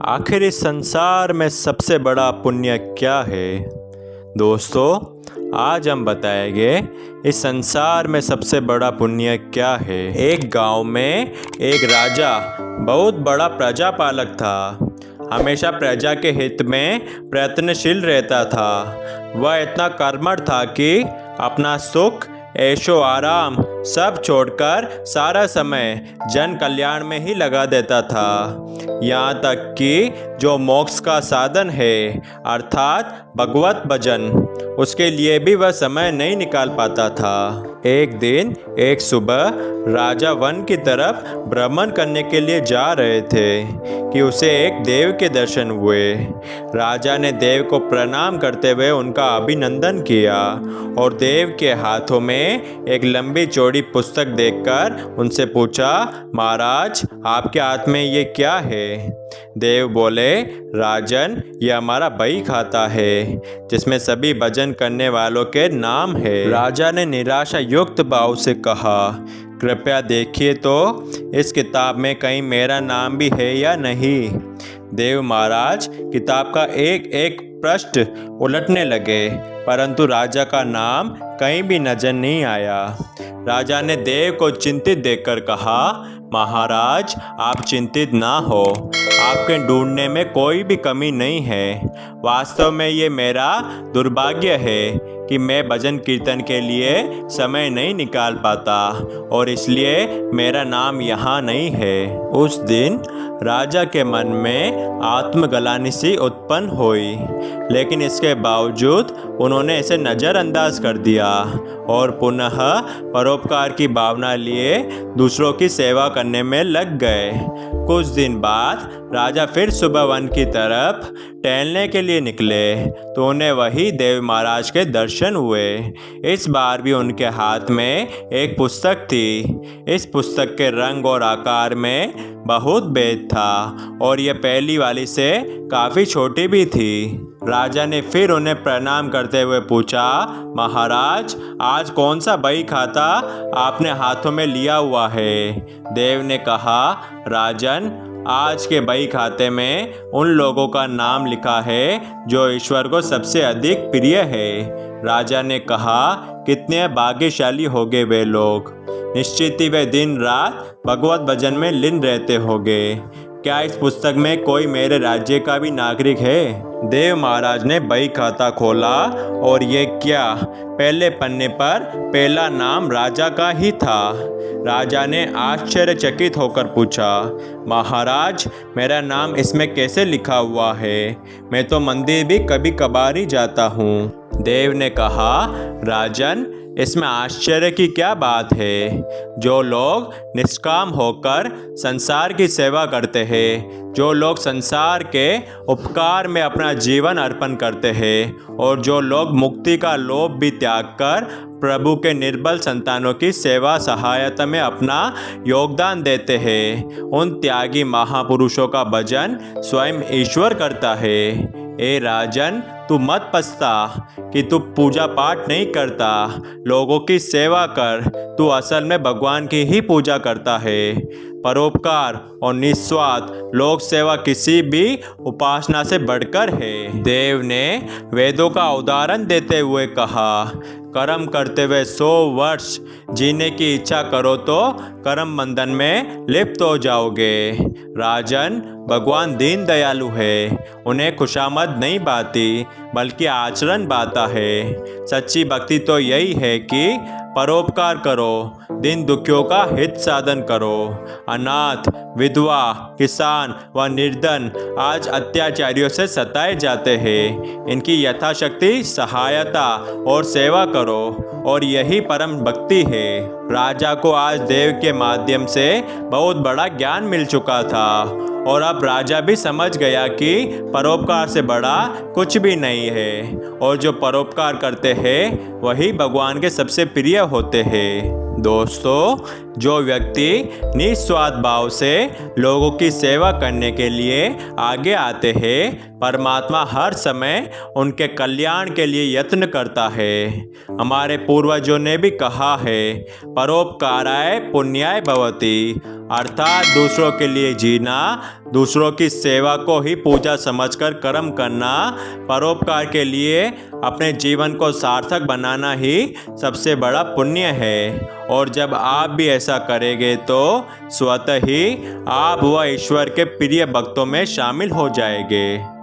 आखिर इस संसार में सबसे बड़ा पुण्य क्या है। दोस्तों, आज हम बताएंगे इस संसार में सबसे बड़ा पुण्य क्या है। एक गांव में एक राजा बहुत बड़ा प्रजापालक था। हमेशा प्रजा के हित में प्रयत्नशील रहता था। वह इतना कर्मठ था कि अपना सुख ऐशो आराम सब छोड़कर सारा समय जन कल्याण में ही लगा देता था। यहाँ तक कि जो मोक्ष का साधन है अर्थात भगवत भजन, उसके लिए भी वह समय नहीं निकाल पाता था। एक दिन एक सुबह राजा वन की तरफ भ्रमण करने के लिए जा रहे थे कि उसे एक देव के दर्शन हुए। राजा ने देव को प्रणाम करते हुए उनका अभिनंदन किया और देव के हाथों में एक लंबी चौड़ी पुस्तक देखकर उनसे पूछा, महाराज, आपके हाथ में ये क्या है? देव बोले, राजन, यह हमारा बही खाता है जिसमें सभी भजन करने वालों के नाम है। राजा ने निराशा युक्त भाव से कहा, कृपया देखिए तो इस किताब में कहीं मेरा नाम भी है या नहीं। देव महाराज किताब का एक एक पृष्ठ उलटने लगे, परंतु राजा का नाम कहीं भी नजर नहीं आया। राजा ने देव को चिंतित देखकर कहा, महाराज, आप चिंतित ना हो, आपके ढूंढने में कोई भी कमी नहीं है। वास्तव में ये मेरा दुर्भाग्य है कि मैं भजन कीर्तन के लिए समय नहीं निकाल पाता और इसलिए मेरा नाम यहाँ नहीं है। उस दिन राजा के मन में आत्मग्लानि सी उत्पन्न हुई, लेकिन इसके बावजूद उन्होंने इसे नज़रअंदाज कर दिया और पुनः परोपकार की भावना लिए दूसरों की सेवा करने में लग गए। कुछ दिन बाद राजा फिर सुबह वन की तरफ टहलने के लिए निकले तो उन्हें वही देव महाराज के दर्शन हुए। इस बार भी उनके हाथ में एक पुस्तक थी। इस पुस्तक के रंग और आकार में बहुत भेद था और यह पहली वाली से काफ़ी छोटी भी थी। राजा ने फिर उन्हें प्रणाम करते हुए पूछा, महाराज, आज कौन सा बही खाता आपने हाथों में लिया हुआ है? देव ने कहा, राजन, आज के बही खाते में उन लोगों का नाम लिखा है जो ईश्वर को सबसे अधिक प्रिय है। राजा ने कहा, कितने भाग्यशाली होंगे वे लोग। निश्चित ही वे दिन रात भगवत भजन में लीन रहते होंगे। क्या इस पुस्तक में कोई मेरे राज्य का भी नागरिक है? देव महाराज ने बही खाता खोला और ये क्या, पहले पन्ने पर पहला नाम राजा का ही था। राजा ने आश्चर्यचकित होकर पूछा, महाराज, मेरा नाम इसमें कैसे लिखा हुआ है? मैं तो मंदिर भी कभी कभार ही जाता हूँ। देव ने कहा, राजन, इसमें आश्चर्य की क्या बात है? जो लोग निष्काम होकर संसार की सेवा करते हैं, जो लोग संसार के उपकार में अपना जीवन अर्पण करते हैं और जो लोग मुक्ति का लोभ भी त्याग कर प्रभु के निर्बल संतानों की सेवा सहायता में अपना योगदान देते हैं, उन त्यागी महापुरुषों का भजन स्वयं ईश्वर करता है। ए राजन, तू मत पछता कि तू पूजा पाठ नहीं करता, लोगों की सेवा कर। तू असल में भगवान की ही पूजा करता है। परोपकार और निस्वार्थ लोक सेवा किसी भी उपासना से बढ़कर है। देव ने वेदों का उदाहरण देते हुए कहा, कर्म करते हुए 100 वर्ष जीने की इच्छा करो तो कर्म बंधन में लिप्त हो जाओगे। राजन, भगवान दीन दयालु है, उन्हें खुशामद नहीं बाती बल्कि आचरण बाता है। सच्ची भक्ति तो यही है कि परोपकार करो, दिन दुखियों का हित साधन करो। अनाथ, विधवा, किसान व निर्धन आज अत्याचारियों से सताए जाते हैं। इनकी यथाशक्ति सहायता और सेवा करो और यही परम भक्ति है। राजा को आज देव के माध्यम से बहुत बड़ा ज्ञान मिल चुका था और अब राजा भी समझ गया कि परोपकार से बड़ा कुछ भी नहीं है और जो परोपकार करते हैं वही भगवान के सबसे प्रिय होते हैं। दोस्तों, जो व्यक्ति निस्वार्थ भाव से लोगों की सेवा करने के लिए आगे आते हैं, परमात्मा हर समय उनके कल्याण के लिए यत्न करता है। हमारे पूर्वजों ने भी कहा है, परोपकाराय पुण्याय भवति, अर्थात दूसरों के लिए जीना दूसरों की सेवा को ही पूजा समझकर कर्म करना, परोपकार के लिए अपने जीवन को सार्थक बनाना ही सबसे बड़ा पुण्य है। और जब आप भी ऐसा करेंगे तो स्वतः ही आप व ईश्वर के प्रिय भक्तों में शामिल हो जाएंगे।